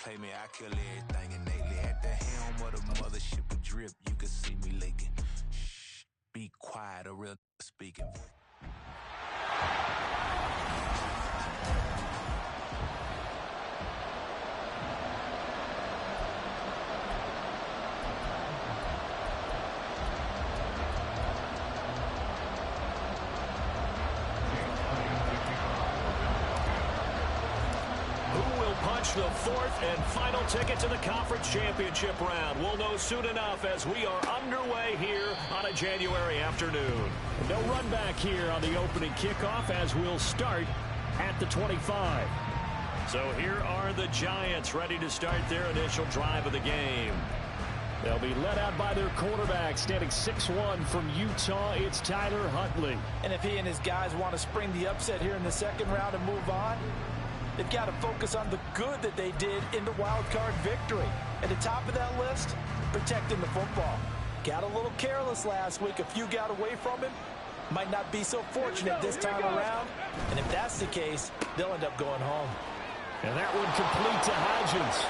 play me, I kill everything innately. At the helm of the mothership with drip, you can see me leaking. Shh, be quiet, a real speaking. The fourth and final ticket to the conference championship round. We'll know soon enough as we are underway here on a January afternoon. No run back here on the opening kickoff as we'll start at the 25. So here are the Giants ready to start their initial drive of the game. They'll be led out by their quarterback, standing 6'1" from Utah. It's Tyler Huntley. And if he and his guys want to spring the upset here in the second round and move on, they've got to focus on the good that they did in the wild card victory. At the top of that list, protecting the football. Got a little careless last week. A few got away from him. Might not be so fortunate this time around. And if that's the case, they'll end up going home. And that one complete to Hodgins.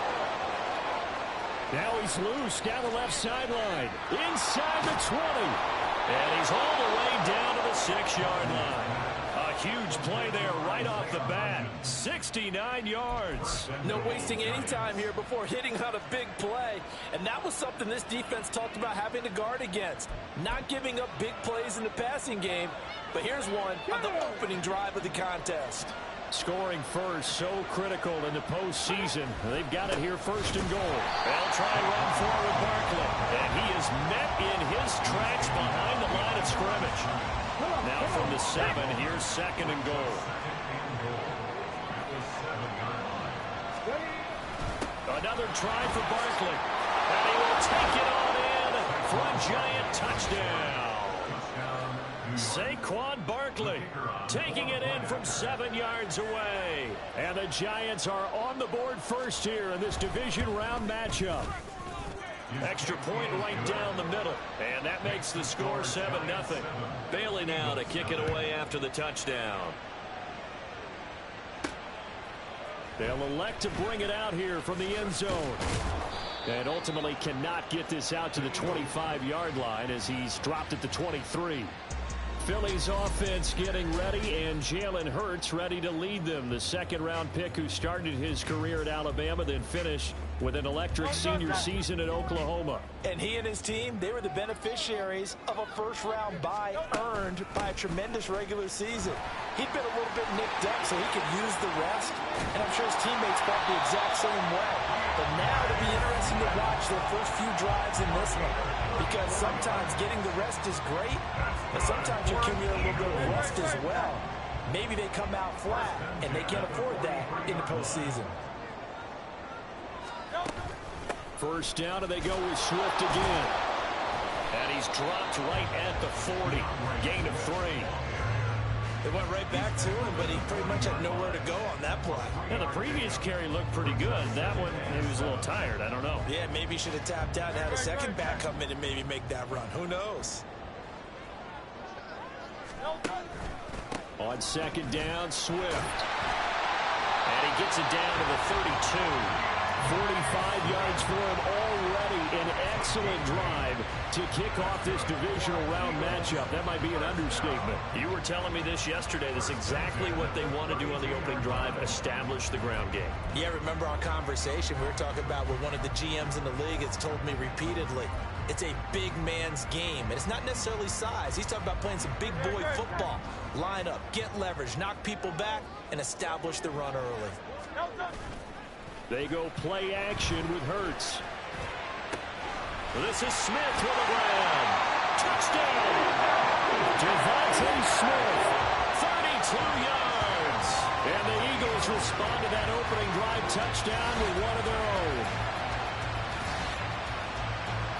Now he's loose down the left sideline. Inside the 20. And he's all the way down to the 6-yard line. A huge play there right off the bat. 69 yards. No wasting any time here before hitting on a big play. And that was something this defense talked about having to guard against. Not giving up big plays in the passing game. But here's one on the opening drive of the contest. Scoring first, so critical in the postseason. They've got it here first and goal. They'll try and run forward Barkley. And he is met in his tracks behind the line of scrimmage. Now from the 7, here's second and goal. Another try for Barkley. And he will take it on in for a Giant touchdown. Saquon Barkley taking it in from 7 yards away. And the Giants are on the board first here in this division round matchup. Extra point right down the middle. And that makes the score 7-0. Bailey now to kick it away after the touchdown. They'll elect to bring it out here from the end zone. And ultimately cannot get this out to the 25-yard line as he's dropped at the 23. Philly's offense getting ready, and Jalen Hurts ready to lead them. The second-round pick who started his career at Alabama, then finished with an electric senior season at Oklahoma. And he and his team, they were the beneficiaries of a first-round bye earned by a tremendous regular season. He'd been a little bit nicked up, so he could use the rest, and I'm sure his teammates felt the exact same way. But now it'll be interesting to watch their first few drives in this one, because sometimes getting the rest is great, but sometimes you accumulate a little bit of rust as well. Maybe they come out flat, and they can't afford that in the postseason. First down, and they go with Swift again. And he's dropped right at the 40. Gain of 3. They went right back to him, but he pretty much had nowhere to go on that play. Yeah, the previous carry looked pretty good. That one, he was a little tired. I don't know. Yeah, maybe he should have tapped out and had a second back come in and maybe make that run. Who knows? On second down, Swift. And he gets it down to the 32. 45 yards for him already. An excellent drive to kick off this divisional round matchup. That might be an understatement. You were telling me this yesterday. This is exactly what they want to do on the opening drive, establish the ground game. Yeah, remember our conversation we were talking about with one of the GMs in the league has told me repeatedly, it's a big man's game. And it's not necessarily size. He's talking about playing some big boy football. Line up, get leverage, knock people back, and establish the run early. They go play action with Hurts. This is Smith with a grab. Touchdown! Devontae Smith, 32 yards. And the Eagles respond to that opening drive touchdown with one of their own.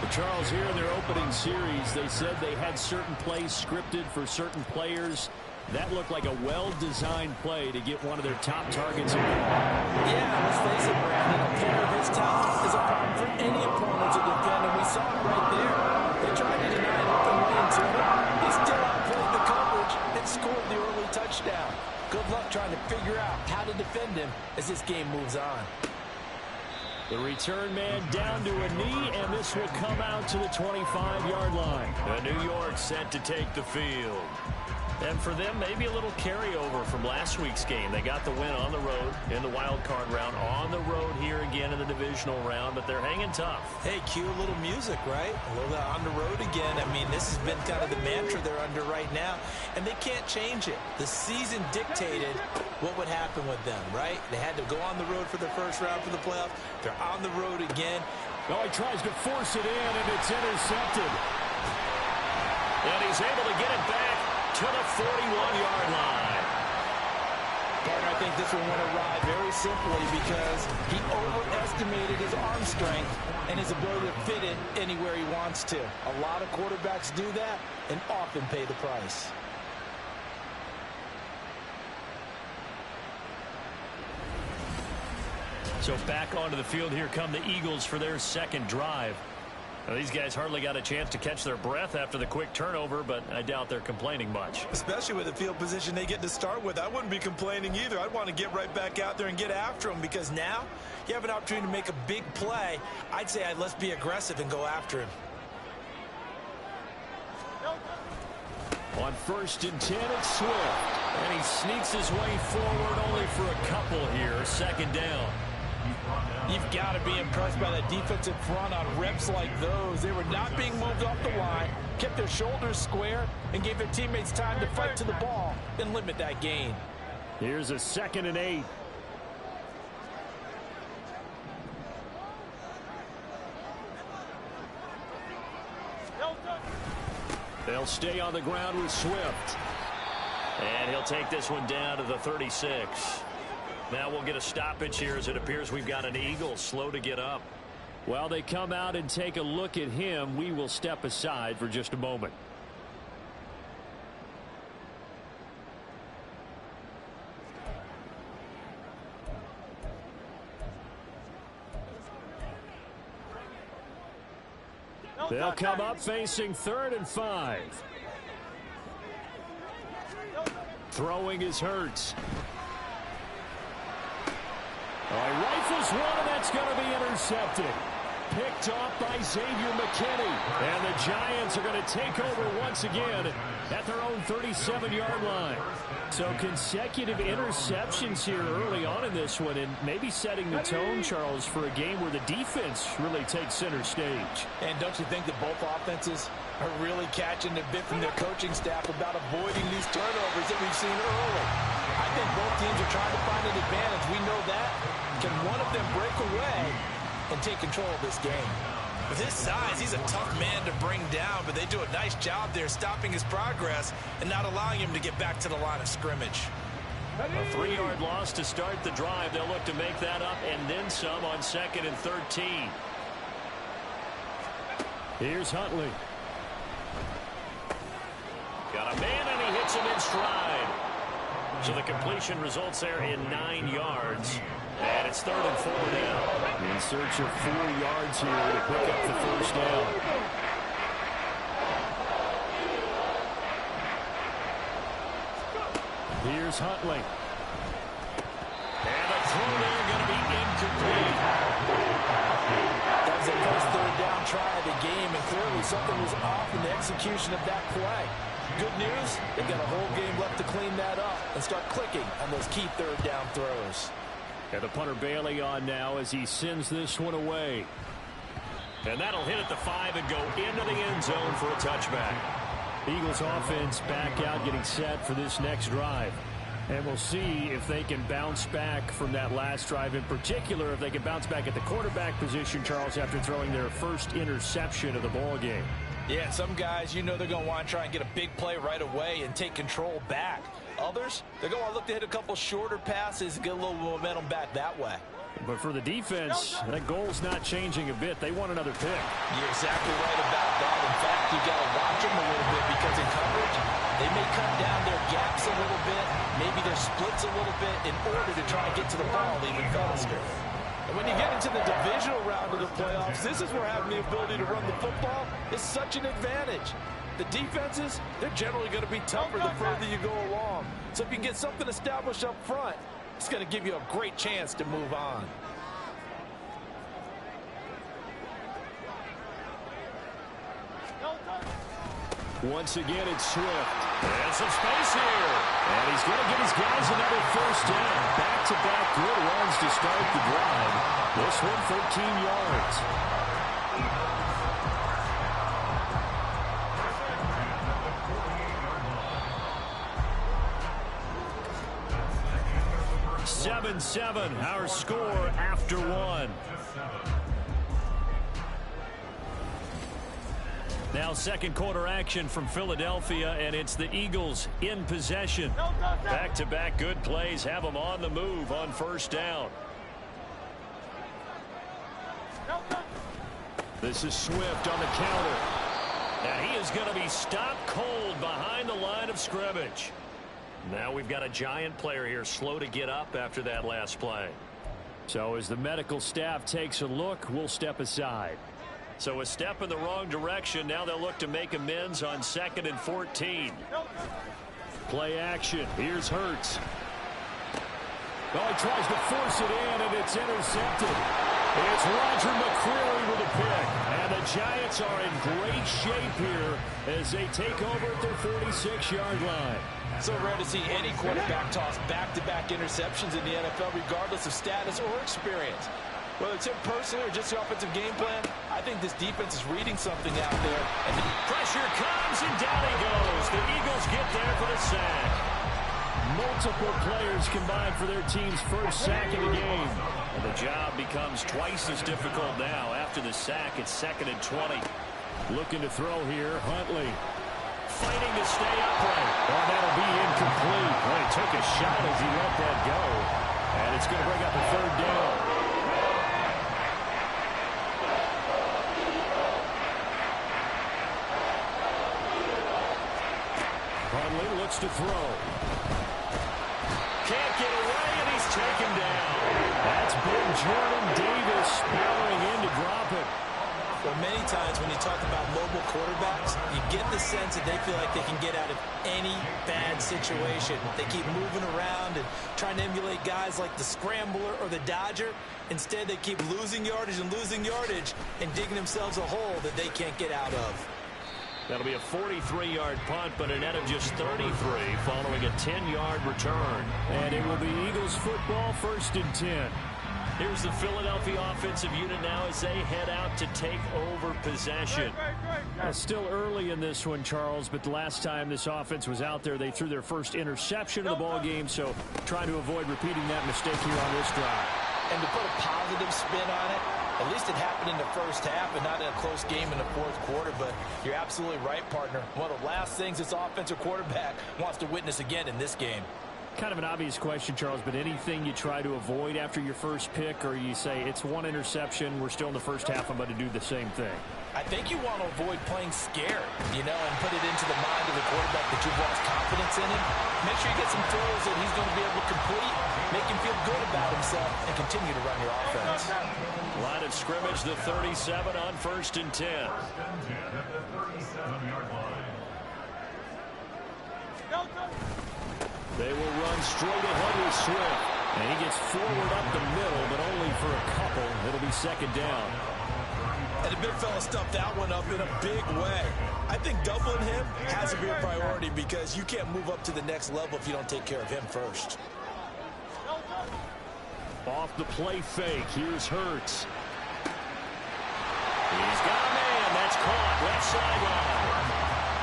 But Charles, here in their opening series, they said they had certain plays scripted for certain players. That looked like a well-designed play to get one of their top targets in. Yeah, let's face it, Brandon. A player of his talent is a problem for any opponent to defend, and we saw it right there. They tried to deny an open lane to him. He still outplayed the coverage and scored the early touchdown. Good luck trying to figure out how to defend him as this game moves on. The return man down to a knee, and this will come out to the 25-yard line. New York set to take the field. And for them, maybe a little carryover from last week's game. They got the win on the road in the wild card round, on the road here again in the divisional round, but they're hanging tough. Hey, cue a little music, right? A little on the road again. I mean, this has been kind of the mantra they're under right now, and they can't change it. The season dictated what would happen with them, right? They had to go on the road for the first round for the playoffs. They're on the road again. Oh, he tries to force it in, and it's intercepted. And he's able to get it back to the 41-yard line. Partner, I think this one went awry very simply because he overestimated his arm strength and his ability to fit it anywhere he wants to. A lot of quarterbacks do that and often pay the price. So back onto the field, here come the Eagles for their second drive. Now, these guys hardly got a chance to catch their breath after the quick turnover, but I doubt they're complaining much. Especially with the field position they get to start with. I wouldn't be complaining either. I'd want to get right back out there and get after them because now you have an opportunity to make a big play. I'd say let's be aggressive and go after him. On 1st and 10, it's Swift. And he sneaks his way forward only for a couple here. 2nd down. You've got to be impressed by that defensive front on reps like those. They were not being moved off the line, kept their shoulders square, and gave their teammates time to fight to the ball and limit that gain. Here's a 2nd and 8. They'll stay on the ground with Swift. And he'll take this one down to the 36. Now we'll get a stoppage here as it appears we've got an Eagle slow to get up. While they come out and take a look at him, we will step aside for just a moment. They'll come up facing 3rd and 5. Throwing is Hurts. Oh, he rifles one, and that's going to be intercepted. Picked off by Xavier McKinney. And the Giants are going to take over once again at their own 37-yard line. So consecutive interceptions here early on in this one, and maybe setting the tone, Charles, for a game where the defense really takes center stage. And don't you think that both offenses are really catching a bit from their coaching staff about avoiding these turnovers that we've seen early? I think both teams are trying to find an advantage. We know that. Can one of them break away and take control of this game? With his size, he's a tough man to bring down, but they do a nice job there stopping his progress and not allowing him to get back to the line of scrimmage. A 3-yard loss to start the drive. They'll look to make that up and then some on 2nd and 13. Here's Huntley. Got a man, and he hits him in stride. So the completion results there in 9 yards. And it's 3rd and 4 now. In search of 4 yards here to pick up the first down. Here's Huntley. And the throw there going to be incomplete. That was the first 3rd down try of the game, and clearly something was off in the execution of that play. Good news, they've got a whole game left to clean that up and start clicking on those key 3rd down throws. And the punter Bailey on now as he sends this one away. And that'll hit at the 5 and go into the end zone for a touchback. Eagles offense back out getting set for this next drive. And we'll see if they can bounce back from that last drive. In particular, if they can bounce back at the quarterback position, Charles, after throwing their first interception of the ball game. Yeah, some guys, you know they're going to want to try and get a big play right away and take control back. Others, they're going to look to hit a couple shorter passes and get a little momentum back that way. But for the defense, that goal's not changing a bit. They want another pick. You're exactly right about that. In fact, you got to watch them a little bit because in coverage, they may cut down their gaps a little bit, maybe their splits a little bit in order to try and get to the ball even faster. And when you get into the divisional round of the playoffs, this is where having the ability to run the football is such an advantage. The defenses, they're generally going to be tougher the further you go along. So if you can get something established up front, it's going to give you a great chance to move on. Once again, it's Swift. And some space here. And he's going to give his guys another first down. Back-to-back good runs to start the drive. This one 14 yards. Seven, our score after one. Now second quarter action from Philadelphia, and it's the Eagles in possession. Back-to-back good plays have them on the move on first down. This is Swift on the counter. And he is going to be stopped cold behind the line of scrimmage. Now we've got a giant player here, slow to get up after that last play. So as the medical staff takes a look, we'll step aside. So a step in the wrong direction. Now they'll look to make amends on 2nd and 14. Play action. Here's Hurts. Oh, he tries to force it in, and it's intercepted. It's Roger McCreary with a pick. And the Giants are in great shape here as they take over at their 46-yard line. So rare to see any quarterback toss back-to-back interceptions in the NFL, regardless of status or experience. Whether it's him personally or just the offensive game plan, I think this defense is reading something out there. And pressure comes, and down he goes. The Eagles get there for the sack. Multiple players combined for their team's first sack of the game. And the job becomes twice as difficult now. After the sack, it's 2nd and 20. Looking to throw here, Huntley. Fighting to stay upright. Oh, that'll be incomplete. Well, he took a shot as he let that go. And it's going to bring up a 3rd down. Huntley looks to throw. Can't get away, and he's taken down. That's big Jordan Davis powering in to drop it. Well, many times when you talk about mobile quarterbacks, you get the sense that they feel like they can get out of any bad situation. They keep moving around and trying to emulate guys like the Scrambler or the Dodger. Instead, they keep losing yardage and digging themselves a hole that they can't get out of. That'll be a 43-yard punt, but a net of just 33 following a 10-yard return. And it will be Eagles football, 1st and 10. Here's the Philadelphia offensive unit now as they head out to take over possession. Still early in this one, Charles, but the last time this offense was out there, they threw their first interception of the ball game, so trying to avoid repeating that mistake here on this drive. And to put a positive spin on it, at least it happened in the first half and not in a close game in the 4th quarter, but you're absolutely right, partner. One of the last things this offensive quarterback wants to witness again in this game. Kind of an obvious question, Charles, but anything you try to avoid after your first pick, or you say it's one interception, we're still in the first half, I'm going to do the same thing? I think you want to avoid playing scared, and put it into the mind of the quarterback that you've lost confidence in him. Make sure you get some throws that he's going to be able to complete, make him feel good about himself, and continue to run your offense. Line of scrimmage, the 37 on 1st and 10. They will run straight ahead with Swift. And he gets forward up the middle, but only for a couple. It'll be 2nd down. And the big fella stuffed that one up in a big way. I think doubling him has to be a priority because you can't move up to the next level if you don't take care of him first. Off the play fake, here's Hurts. He's got a man. That's caught. Left sideline.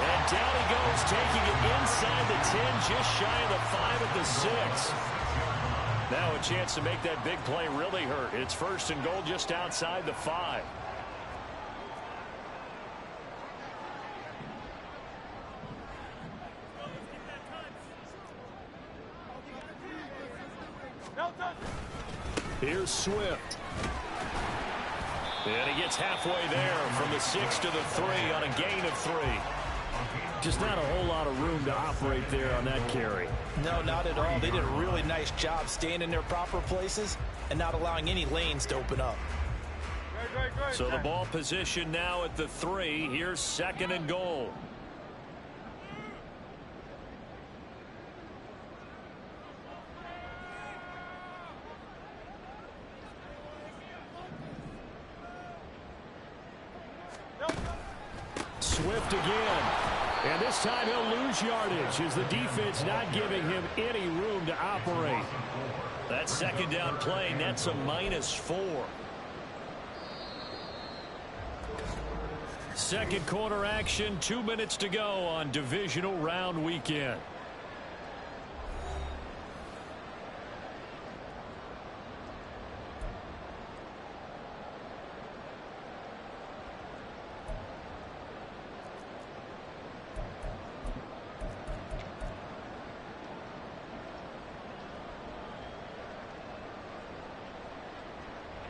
And down he goes, taking it inside the 10, just shy of the 5 at the 6. Now a chance to make that big play really hurt. It's 1st and goal just outside the 5. Here's Swift. And he gets halfway there from the 6 to the 3 on a gain of 3. Just not a whole lot of room to operate there on that carry. No, not at all. They did a really nice job staying in their proper places and not allowing any lanes to open up. So the ball position now at the 3. Here's 2nd and goal. Swift again. And this time he'll lose yardage as the defense not giving him any room to operate. That second down play nets a -4. Second quarter action, 2 minutes to go on divisional round weekend.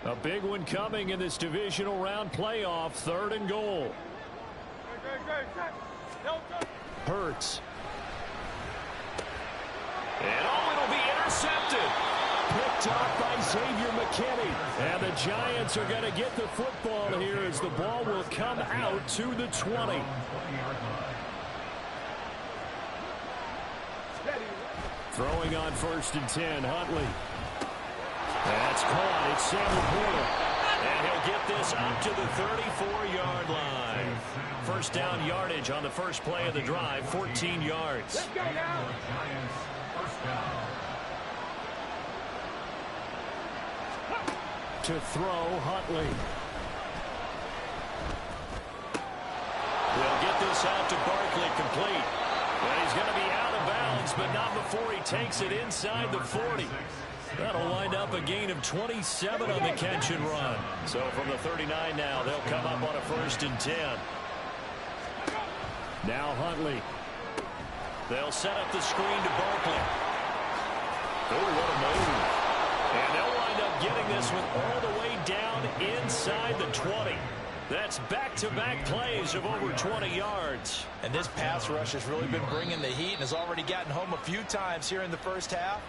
A big one coming in this divisional round playoff. 3rd and goal. Hurts. And it'll be intercepted. Picked off by Xavier McKinney. And the Giants are going to get the football here as the ball will come out to the 20. Throwing on 1st and 10, Huntley. That's caught. It's Samuel Porter. And he'll get this up to the 34-yard line. First down yardage on the first play of the drive, 14 yards. Let's go now. To throw, Huntley. They'll get this out to Barkley, complete. But he's going to be out of bounds, but not before he takes it inside the 40. That'll wind up a gain of 27 on the catch and run. So from the 39 now, they'll come up on a 1st and 10. Now Huntley. They'll set up the screen to Barkley. Oh, what a move. And they'll wind up getting this one all the way down inside the 20. That's back-to-back plays of over 20 yards. And this pass rush has really been bringing the heat and has already gotten home a few times here in the first half.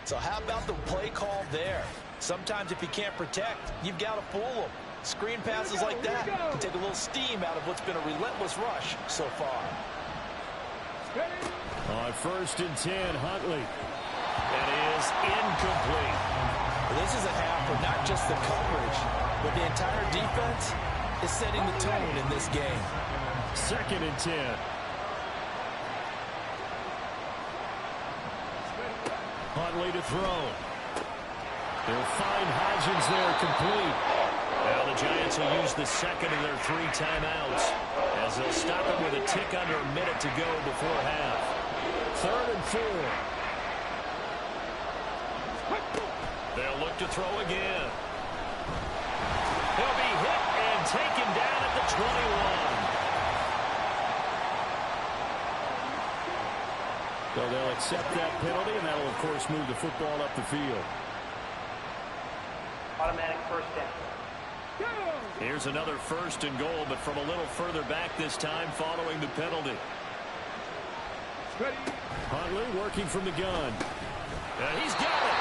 So how about the play call there? Sometimes if you can't protect, you've got to fool them. Screen passes like that can take a little steam out of what's been a relentless rush so far. On 1st and 10, Huntley. That is incomplete. This is a half of not just the coverage, but the entire defense is setting the tone in this game. 2nd and 10. Huntley to throw. They'll find Hodgins there, complete. Now the Giants will use the second of their 3 timeouts as they'll stop it with a tick under a minute to go before half. 3rd and 4. They'll look to throw again. He'll be hit and taken down at the 21. So they'll accept that penalty, and that'll, of course, move the football up the field. Automatic 1st down. Here's another 1st and goal, but from a little further back this time following the penalty. Huntley working from the gun. And he's got it.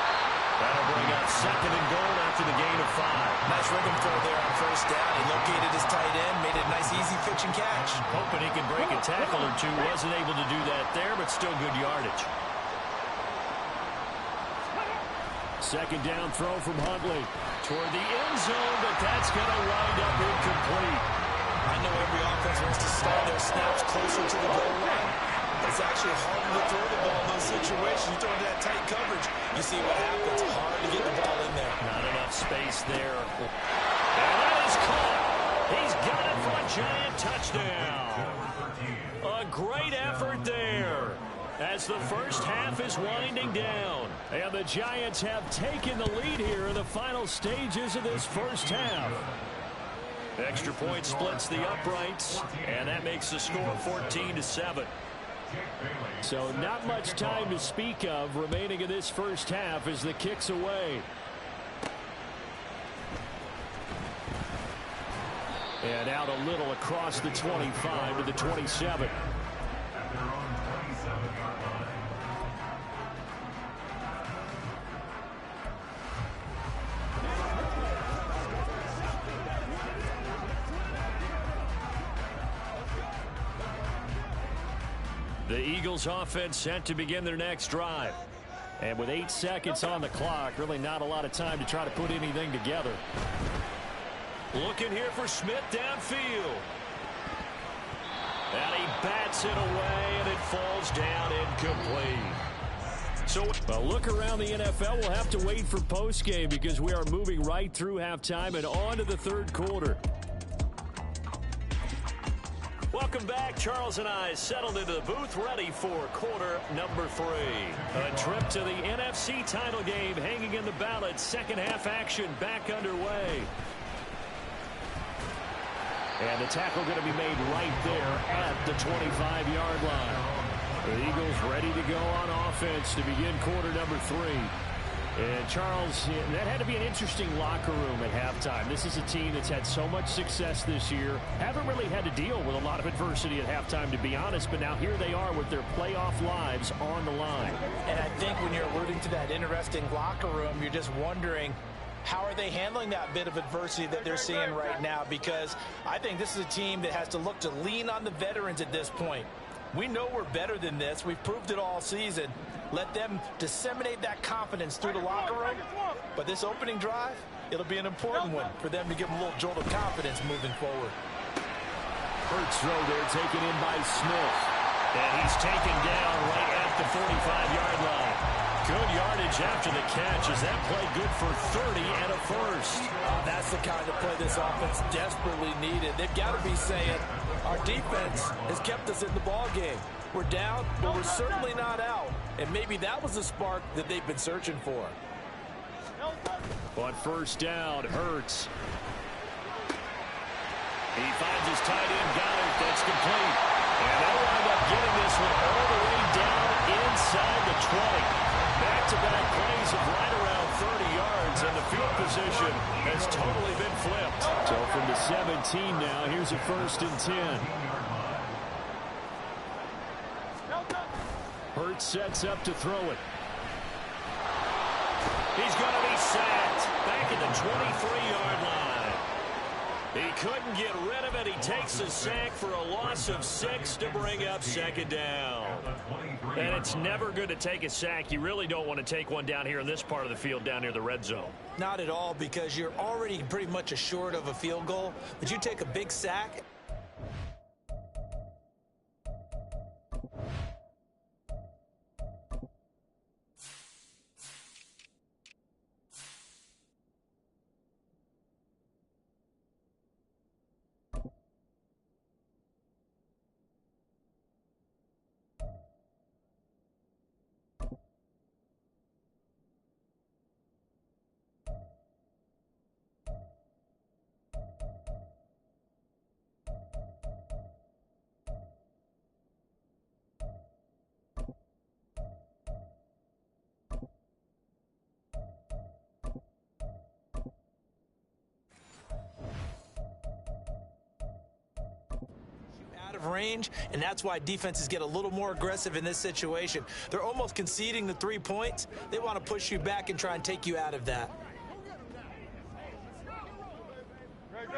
That'll bring up 2nd and goal after the gain of 5. Nice rhythm throw there on 1st down. He located his tight end, made it a nice, easy pitch and catch. Hoping he can break a tackle or two. Wasn't able to do that there, but still good yardage. 2nd down throw from Huntley. Toward the end zone, but that's going to wind up incomplete. I know every offense wants to start their snaps closer to the goal line. It's actually harder to throw the ball in those situations. You throw into that tight coverage, you see what happens. Hard to get the ball in there. Not enough space there. And that is caught. He's got it for a Giant touchdown. A great effort there as the first half is winding down. And the Giants have taken the lead here in the final stages of this first half. Extra point splits the uprights, and that makes the score 14-7. So not much time to speak of remaining in this first half as the kick's away. And out a little across the 25 to the 27. The Eagles offense set to begin their next drive. And with 8 seconds on the clock, really not a lot of time to try to put anything together. Looking here for Smith downfield. And he bats it away, and it falls down incomplete. So, well, look around the NFL. We'll have to wait for postgame because we are moving right through halftime and on to the third quarter. Welcome back. Charles and I settled into the booth, ready for quarter number 3. A trip to the NFC title game hanging in the balance. Second half action back underway. And the tackle going to be made right there at the 25-yard line. The Eagles ready to go on offense to begin quarter number 3. And Charles, that had to be an interesting locker room at halftime. This is a team that's had so much success this year. Haven't really had to deal with a lot of adversity at halftime, to be honest. But now here they are with their playoff lives on the line. And I think when you're alluding to that interesting locker room, you're just wondering, how are they handling that bit of adversity that they're seeing right now? Because I think this is a team that has to look to lean on the veterans at this point. We know we're better than this. We've proved it all season. Let them disseminate that confidence through the locker room. But this opening drive, it'll be an important one for them to give them a little jolt of confidence moving forward. Hurts throw there, taken in by Smith. And he's taken down right at the 45-yard line. Good yardage after the catch. Is that play good for 30 and a first? That's the kind of play this offense desperately needed. They've got to be saying, our defense has kept us in the ball game. We're down, but we're certainly not out. And maybe that was the spark that they've been searching for. On first down, Hurts. He finds his tight end, Goddard. That's complete. And they'll wind up getting this one all the way down inside the 20. Back-to-back plays of right around 30 yards, and the field position has totally been flipped. So from the 17 now, here's a 1st and 10. Hurts sets up to throw it. He's going to be sacked back at the 23-yard line. He couldn't get rid of it. He takes a sack for a loss of 6 to bring up second down. And it's never good to take a sack. You really don't want to take one down here in this part of the field, down near the red zone. Not at all, because you're already pretty much assured of a field goal. But you take a big sack. Range, and that's why defenses get a little more aggressive in this situation. They're almost conceding the 3 points. They want to push you back and try and take you out of that.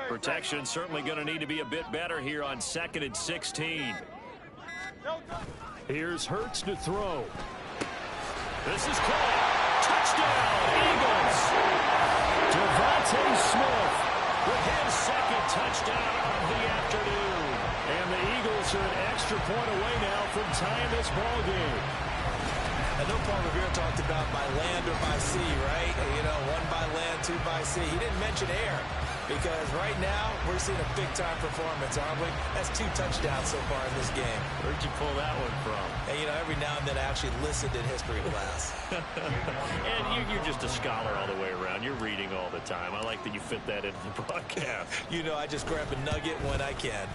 Protection certainly going to need to be a bit better here on 2nd and 16. Here's Hurts to throw. This is caught. Touchdown, Eagles. Devontae Smith with his 2nd touchdown of the afternoon. And the Eagles are an extra point away now from tying this ball game. I know Paul Revere talked about by land or by sea, right? You know, 1 by land, 2 by sea. He didn't mention air, because right now we're seeing a big-time performance, aren't we? That's 2 touchdowns so far in this game. Where'd you pull that one from? And, you know, every now and then I actually listened in history class. And you're just a scholar all the way around. You're reading all the time. I like that you fit that into the broadcast. You know, I just grab a nugget when I can.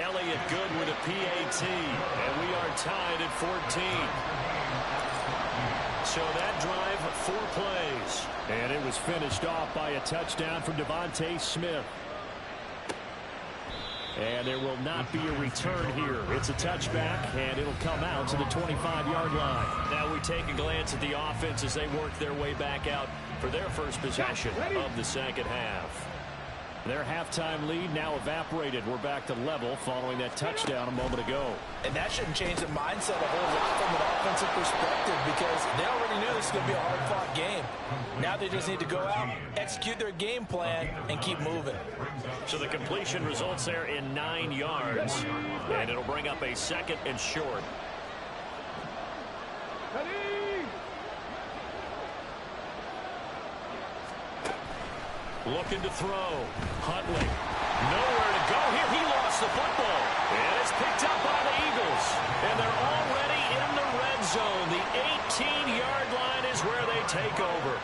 Elliott good with a PAT, and we are tied at 14. So that drive, 4 plays. And it was finished off by a touchdown from Devontae Smith. And there will not be a return here. It's a touchback, and it'll come out to the 25-yard line. Now we take a glance at the offense as they work their way back out for their first possession of the second half. Their halftime lead now evaporated. We're back to level following that touchdown a moment ago. And that shouldn't change the mindset a whole lot from an offensive perspective because they already knew this was going to be a hard-fought game. Now they just need to go out, execute their game plan, and keep moving. So the completion results there in 9 yards, and it'll bring up a second and short. Looking to throw. Huntley. Nowhere to go here. He lost the football. And it's picked up by the Eagles. And they're already in the red zone. The 18-yard line is where they take over.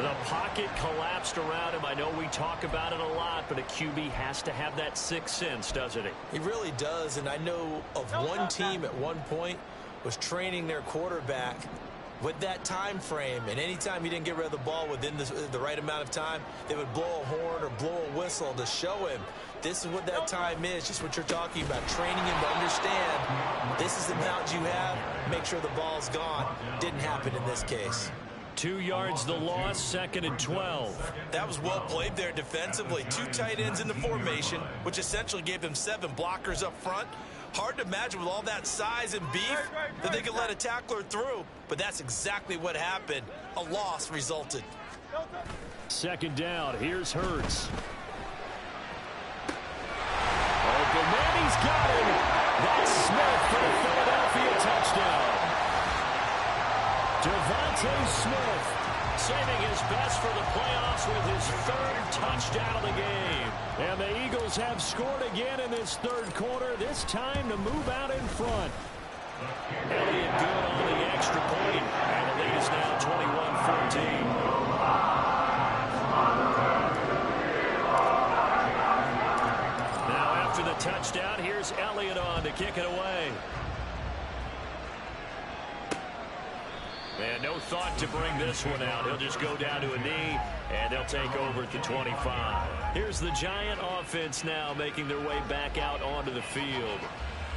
The pocket collapsed around him. I know we talk about it a lot, but a QB has to have that sixth sense, doesn't he? He really does. And I know of one team at one point was training their quarterback with that time frame, and anytime he didn't get rid of the ball within the right amount of time, they would blow a horn or blow a whistle to show him this is what that time is, just what you're talking about, training him to understand this is the amount you have, make sure the ball's gone. Didn't happen in this case. 2 yards the loss, 2nd and 12. That was well played there defensively. 2 tight ends in the formation, which essentially gave them 7 blockers up front. Hard to imagine with all that size and beef that they could let a tackler through, but that's exactly what happened. A loss resulted. 2nd down. Here's Hurts. Open man, he's got him. That's Smith for the Philadelphia touchdown. Devontae Smith saving his best for the playoffs with his 3rd touchdown of the game. And the Eagles have scored again in this 3rd quarter, this time to move out in front. Elliott good on the extra point, and the lead is now 21-14. Now after the touchdown, here's Elliott on to kick it away. And no thought to bring this one out. He'll just go down to a knee, and they'll take over at the 25. Here's the Giant offense now making their way back out onto the field.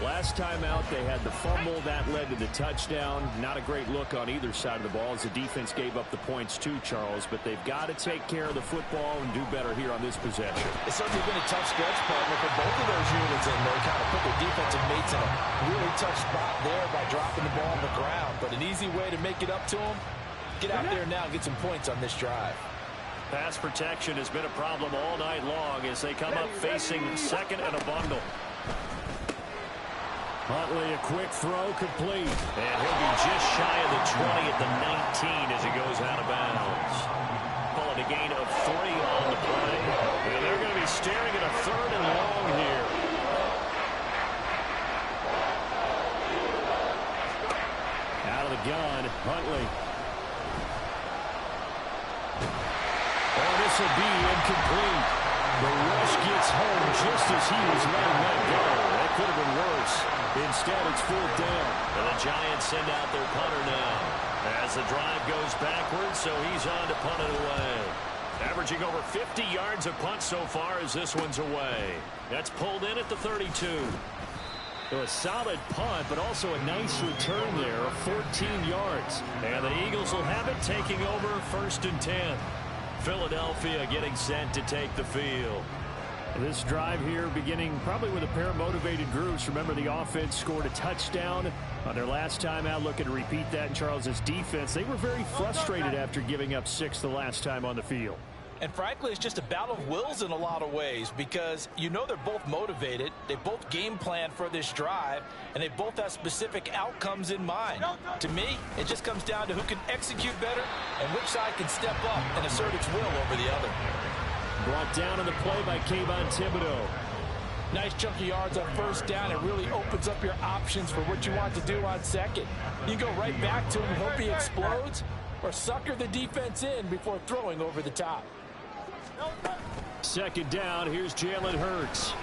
Last time out, they had the fumble. That led to the touchdown. Not a great look on either side of the ball as the defense gave up the points too, Charles. But they've got to take care of the football and do better here on this possession. It's certainly been a tough stretch, partner, for both of those units in there. Kind of put their defensive mates in a really tough spot there by dropping the ball on the ground. But an easy way to make it up to them, get out there now and get some points on this drive. Pass protection has been a problem all night long as they come up facing 2nd and a bundle. Huntley, a quick throw, complete. And he'll be just shy of the 20 at the 19 as he goes out of bounds. Calling a gain of 3 on the play. And they're going to be staring at a 3rd and long here. Out of the gun, Huntley. Oh, this will be incomplete. The rush gets home just as he was letting that go. That could have been worse. Instead, it's 4th down. And the Giants send out their punter now. As the drive goes backwards, so he's on to punt it away. Averaging over 50 yards a punt so far as this one's away. That's pulled in at the 32. So a solid punt, but also a nice return there of 14 yards. And the Eagles will have it taking over 1st and 10. Philadelphia getting set to take the field. This drive here beginning probably with a pair of motivated groups. Remember, the offense scored a touchdown on their last time out. Looking to repeat that in Charles's defense. They were very frustrated after giving up 6 the last time on the field. And frankly, it's just a battle of wills in a lot of ways because you know they're both motivated. They both game plan for this drive, and they both have specific outcomes in mind. To me, it just comes down to who can execute better and which side can step up and assert its will over the other. Brought down in the play by Kayvon Thibodeau. Nice chunk of yards on 1st down. It really opens up your options for what you want to do on 2nd. You go right back to him and hope he explodes, or sucker the defense in before throwing over the top. 2nd down, here's Jalen Hurts.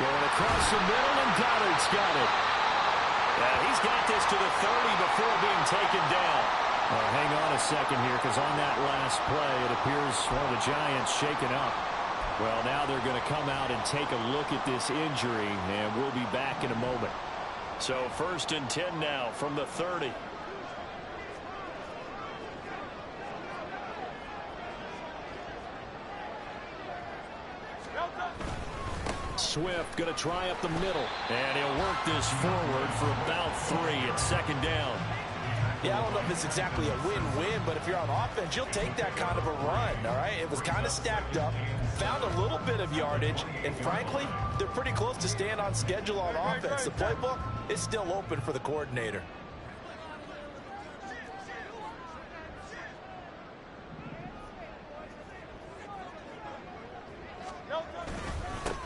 Going across the middle, and Goddard's got it. Yeah, he's got this to the 30 before being taken down. Hang on a second here, because on that last play, it appears one of the Giants shaken up. Well, now they're going to come out and take a look at this injury, and we'll be back in a moment. So 1st and 10 now from the 30. Swift going to try up the middle. And he'll work this forward for about 3 at second down. Yeah, I don't know if it's exactly a win-win, but if you're on offense, you'll take that kind of a run, all right? It was kind of stacked up, found a little bit of yardage, and frankly, they're pretty close to staying on schedule on offense. The playbook is still open for the coordinator.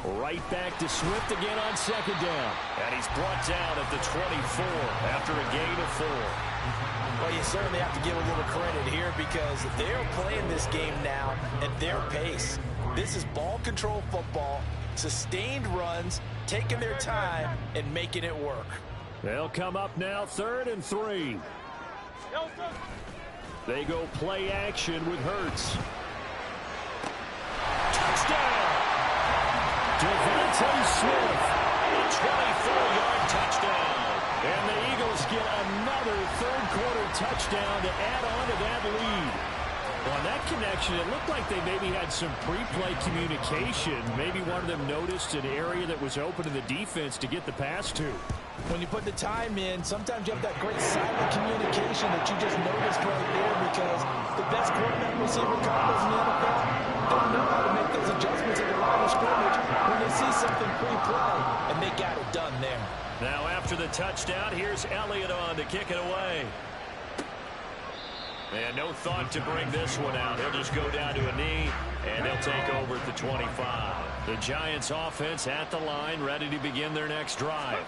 Right back to Swift again on second down. And he's brought down at the 24 after a gain of 4. Well, you certainly have to give a little credit here because they're playing this game now at their pace. This is ball control football, sustained runs, taking their time, and making it work. They'll come up now 3rd and 3. They go play action with Hurts. Touchdown! Devontae Smith, a 24-yard touchdown. And the Eagles get another third-quarter touchdown to add on to that lead. On that connection, it looked like they maybe had some pre-play communication. Maybe one of them noticed an area that was open to the defense to get the pass to. When you put the time in, sometimes you have that great silent communication that you just noticed right there because the best quarterback receiver combos in the NFL don't know how to make those adjustments at the line of scrimmage when they see something pre-play, and they got it done there. Now after the touchdown, here's Elliott on to kick it away. And no thought to bring this one out. He'll just go down to a knee, and they'll take over at the 25. The Giants offense at the line, ready to begin their next drive.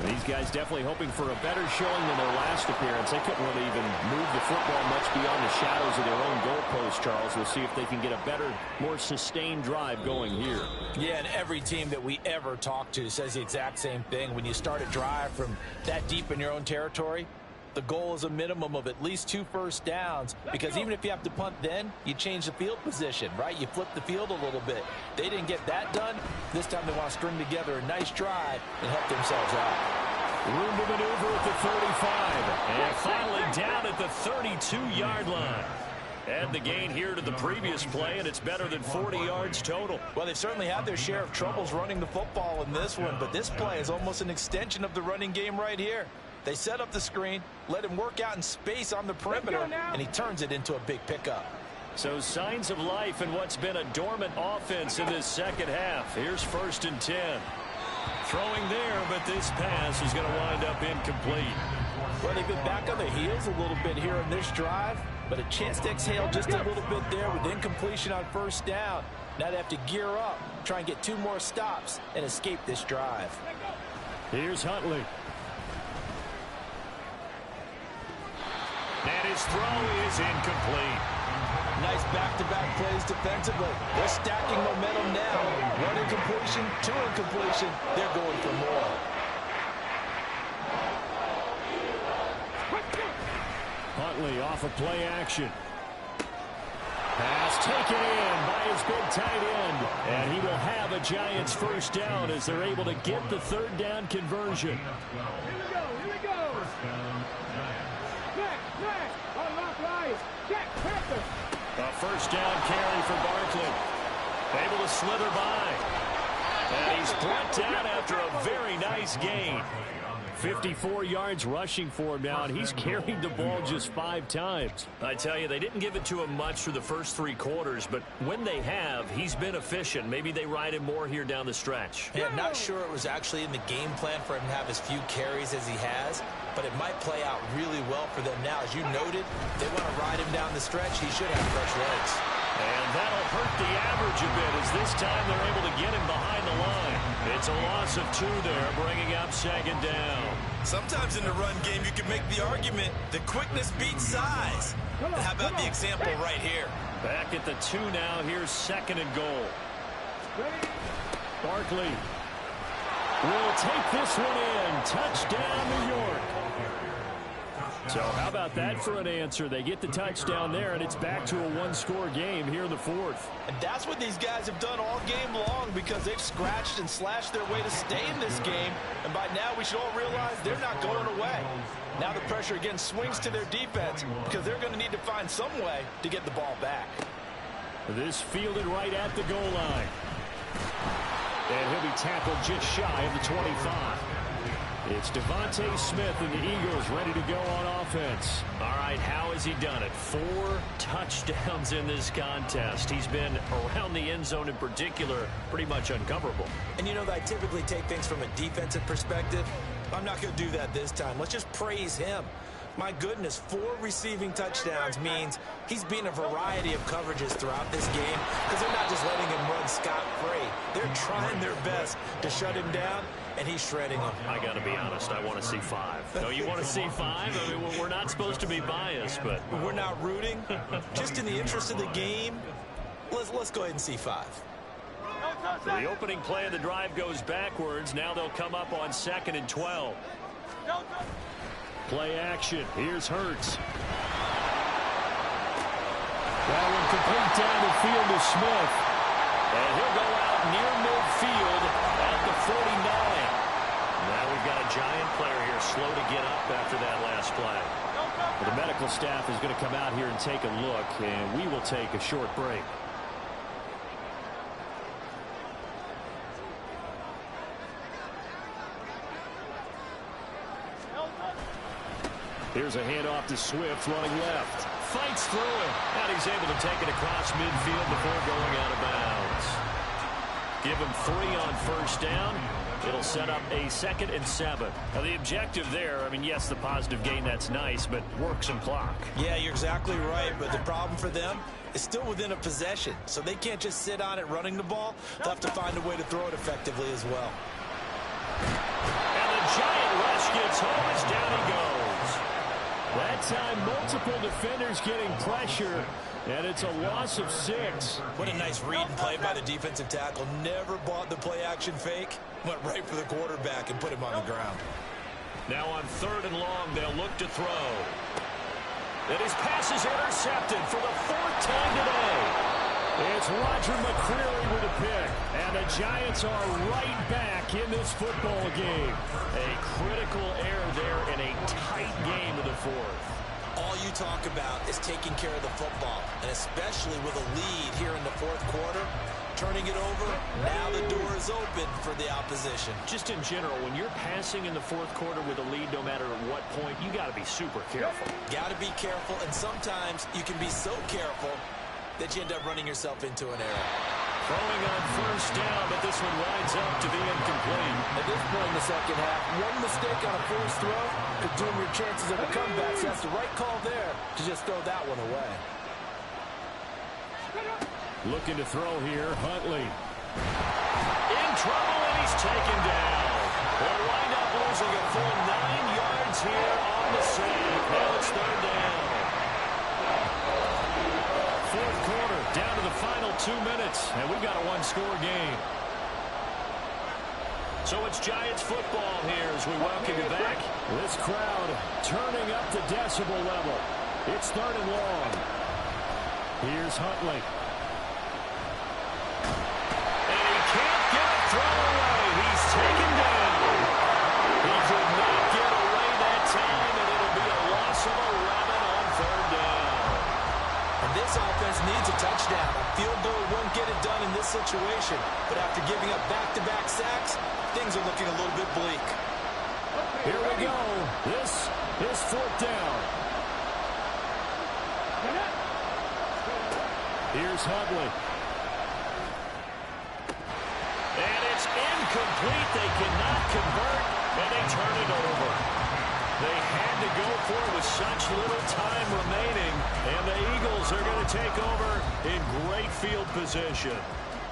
These guys definitely hoping for a better showing than their last appearance. They couldn't really even move the football much beyond the shadows of their own goalpost, Charles. We'll see if they can get a better, more sustained drive going here. Yeah, and every team that we ever talk to says the exact same thing. When you start a drive from that deep in your own territory, the goal is a minimum of at least 2 first downs, because even if you have to punt then, you change the field position, right? You flip the field a little bit. They didn't get that done. This time they want to string together a nice drive and help themselves out. Room to maneuver at the 35. And finally down at the 32-yard line. Add the gain here to the previous play, and it's better than 40 yards total. Well, they've certainly had their share of troubles running the football in this one, but this play is almost an extension of the running game right here. They set up the screen, let him work out in space on the perimeter, and he turns it into a big pickup. So signs of life in what's been a dormant offense in this second half. Here's 1st and 10. Throwing there, but this pass is going to wind up incomplete. Well, they've been back on their heels a little bit here in this drive, but a chance to exhale just a little bit there with incompletion on 1st down. Now they have to gear up, try and get 2 more stops, and escape this drive. Here's Huntley. And his throw is incomplete. Nice back-to-back plays defensively. They're stacking momentum now. 1 incompletion, 2 incompletion. They're going for more. Huntley off of play action. Pass taken in by his big tight end. And he will have a Giants 1st down as they're able to get the 3rd down conversion. Here we go. A 1st down carry for Barkley. Able to slither by. And he's brought down after a very nice gain. 54 yards rushing for him now, and he's carried the ball just 5 times. I tell you, they didn't give it to him much through the first 3 quarters, but when they have, he's been efficient. Maybe they ride him more here down the stretch. Yeah, not sure it was actually in the game plan for him to have as few carries as he has, but it might play out really well for them now. As you noted, they want to ride him down the stretch. He should have fresh legs. And that'll hurt the average a bit as this time they're able to get him behind the line. It's a loss of 2 there, bringing up 2nd down. Sometimes in the run game, you can make the argument that quickness beats size. How about the example right here? Back at the 2 now. Here's 2nd and goal. Barkley will take this one in. Touchdown, New York. So how about that for an answer? They get the touchdown there, and it's back to a 1-score game here in the 4th. And that's what these guys have done all game long, because they've scratched and slashed their way to stay in this game. And by now, we should all realize they're not going away. Now the pressure again swings to their defense, because they're going to need to find some way to get the ball back. This fielded right at the goal line. And he'll be tackled just shy of the 25. It's Devontae Smith and the Eagles ready to go on offense. All right, how has he done it? 4 touchdowns in this contest. He's been around the end zone in particular, pretty much uncoverable. And you know that I typically take things from a defensive perspective. I'm not going to do that this time. Let's just praise him. My goodness, 4 receiving touchdowns means he's beaten a variety of coverages throughout this game because they're not just letting him run scot-free. They're trying their best to shut him down, and he's shredding them. I got to be honest, I want to see 5. No, you want to see 5? I mean, we're not supposed to be biased, but... We're not rooting. Just in the interest of the game, let's go ahead and see 5. So the opening play of the drive goes backwards. Now they'll come up on 2nd and 12. Play action. Here's Hurts. That one complete down the field to Smith. And he'll go out near midfield at the 49. Now we've got a giant player here slow to get up after that last play. Well, the medical staff is going to come out here and take a look, and we will take a short break. Here's a handoff to Swift running left. Fights through it. And he's able to take it across midfield before going out of bounds. Give him 3 on first down. It'll set up a 2nd and 7. Now the objective there, I mean, yes, the positive gain, that's nice, but work some clock. Yeah, you're exactly right, but the problem for them is still within a possession, so they can't just sit on it running the ball. They'll have to find a way to throw it effectively as well. And the giant rush gets home as down he goes. That time, multiple defenders getting pressure, and it's a loss of 6. What a nice read and play by the defensive tackle. Never bought the play-action fake. Went right for the quarterback and put him on the ground. Now on 3rd and long, they'll look to throw. And his pass is intercepted for the 4th time today. It's Roger McCreary with a pick, and the Giants are right back in this football game. A critical error there in a tight game of the 4th. All you talk about is taking care of the football, and especially with a lead here in the 4th quarter, turning it over, now the door is open for the opposition. Just in general, when you're passing in the 4th quarter with a lead, no matter at what point, you got to be super careful. Got to be careful, and sometimes you can be so careful that you end up running yourself into an error. Throwing on first down, but this one winds up to be incomplete. At this point in the 2nd half, one mistake on a forced throw could doom your chances of a comeback. So that's the right call there to just throw that one away. Looking to throw here, Huntley. In trouble, and he's taken down. They'll wind up losing a full 9 yards here on the save. Now it's 3rd down. 4th quarter, down to the final 2 minutes, and we've got a 1-score game. So it's Giants football here as we welcome you back. This crowd turning up the decibel level. It's 3rd and long. Here's Huntley. And he can't get a throw away. He's taken down. He could not get away that time, and it'll be a loss of 11 on 3rd down. And this offense needs a touchdown. A field goal won't get it done in this situation. But after giving up back-to-back sacks, things are looking a little bit bleak. Here we go. This is 4th down. Here's Huntley. And it's incomplete. They cannot convert, and they turn it over. They had to go for it with such little time remaining, and the Eagles are going to take over in great field position.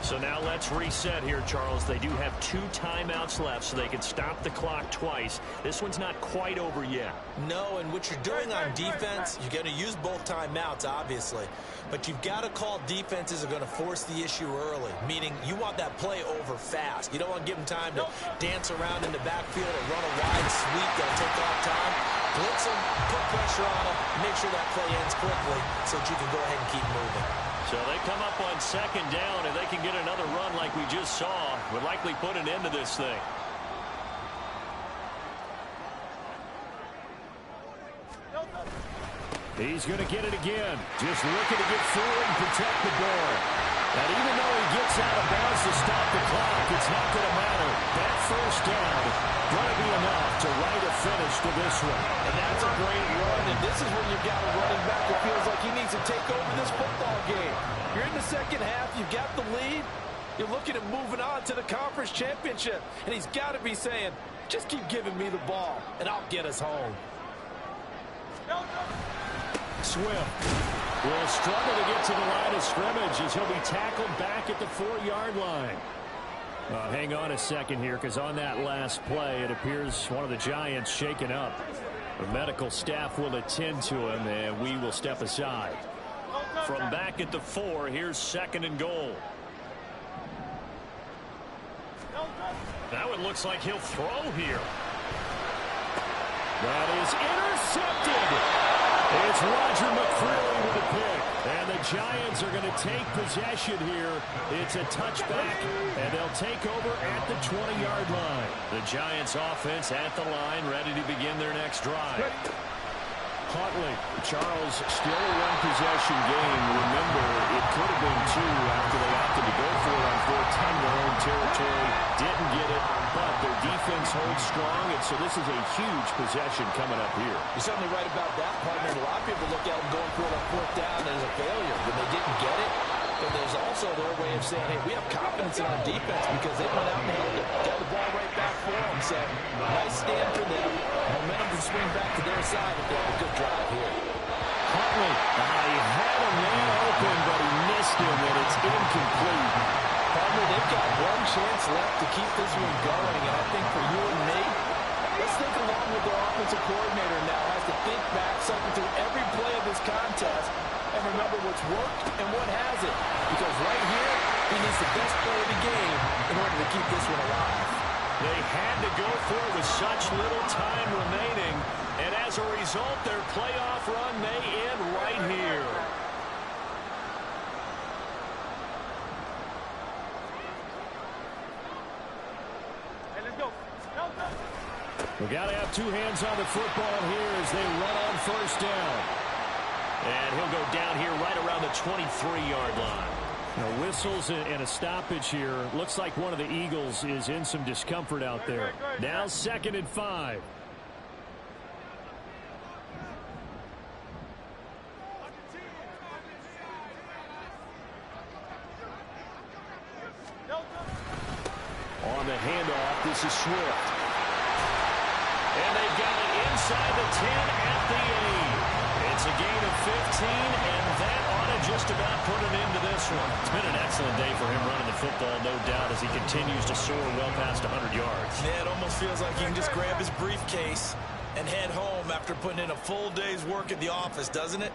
So now let's reset here, Charles. They do have 2 timeouts left, so they can stop the clock twice. This one's not quite over yet. No, and what you're doing on defense, you're going to use both timeouts, obviously. But you've got to call defenses are going to force the issue early, meaning you want that play over fast. You don't want to give them time to dance around in the backfield or run a wide sweep that'll take off time. Blitz them, put pressure on them, make sure that play ends quickly so that you can go ahead and keep moving. So they come up on 2nd down, and they can get another run like we just saw. Would likely put an end to this thing. He's going to get it again. Just looking to get through and protect the ball. And even though he gets out of bounds to stop the clock, it's not going to matter. That first down going to be enough to write a finish to this one. And that's a great run, and this is when you've got a running back that feels like he needs to take over this football game. You're in the second half, you've got the lead, you're looking at moving on to the conference championship, and he's got to be saying, just keep giving me the ball, and I'll get us home. Swift will struggle to get to the line of scrimmage as he'll be tackled back at the 4-yard line. Hang on a second here, because on that last play, it appears one of the Giants shaken up. The medical staff will attend to him, and we will step aside. From back at the 4, here's 2nd and goal. Now it looks like he'll throw here. That is intercepted. It's Roger McCreary with a pick. And the Giants are going to take possession here. It's a touchback, and they'll take over at the 20-yard line. The Giants offense at the line, ready to begin their next drive. Huntley, Charles, still a one-possession game. Remember, it could have been 2 after they opted to go for it on 4th in their own territory. Didn't get it, but their defense holds strong, and so this is a huge possession coming up here. You're certainly right about that, partner. A lot of people look at them going for it on 4th down as a failure when they didn't get it. But there's also their way of saying, hey, we have confidence in our defense because they went out and held it. Got the ball right back for them. So nice stand for them. Momentum can swing back to their side if they have a good drive here. Huntley, he had a man open, but he missed him, and it's incomplete. Partner, they've got one chance left to keep this one going, and I think for you and me, let's think along with their offensive coordinator now has to think back, cycle through every play of this contest, and remember what's worked and what hasn't. Because right here, he needs the best play of the game in order to keep this one alive. They had to go for it with such little time remaining, and as a result, their playoff run may end right here. Hey, let's go. We got to have 2 hands on the football here as they run on 1st down. And he'll go down here right around the 23-yard line. Now, whistles and a stoppage here. Looks like one of the Eagles is in some discomfort out there. Now 2nd and 5. On the handoff, this is Swift. And they've got it inside the 10 at the 8. It's a gain of 15, and that ought to just about put an end to this one. It's been an excellent day for him running the football, no doubt, as he continues to soar well past 100 yards. Yeah, it almost feels like he can just grab his briefcase and head home after putting in a full day's work at the office, doesn't it?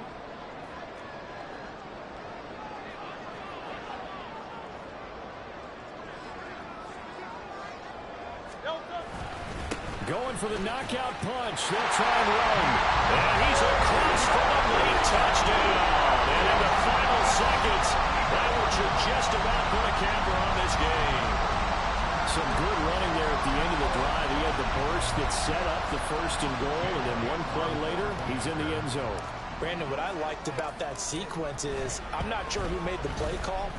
Going for the knockout punch. They'll try and run. And he's across for the late touchdown. And in the final seconds, that should just about put a capper on this game. Some good running there at the end of the drive. He had the burst that set up the 1st and goal, and then one play later, he's in the end zone. Brandon, what I liked about that sequence is I'm not sure who made the play call,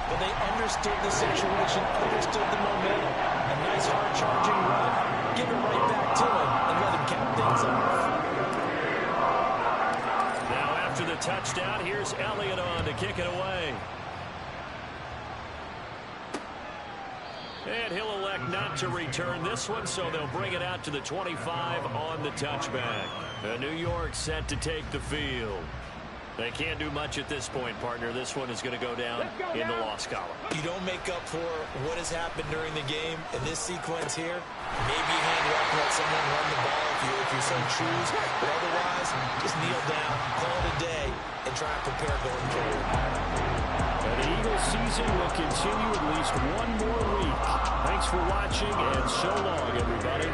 but they understood the situation, understood the momentum. A nice hard-charging run, give it right back to him, and let him cap things off. Now after the touchdown, here's Elliott on to kick it away. And he'll elect not to return this one, so they'll bring it out to the 25 on the touchback. New York set to take the field. They can't do much at this point, partner. This one is going to go down in the loss column. You don't make up for what has happened during the game in this sequence here. Maybe you hand off and let someone run the ball if you so choose. But otherwise, just kneel down, call it a day, and try and prepare going forward. And the Eagles season will continue at least one more week. Thanks for watching, and so long, everybody.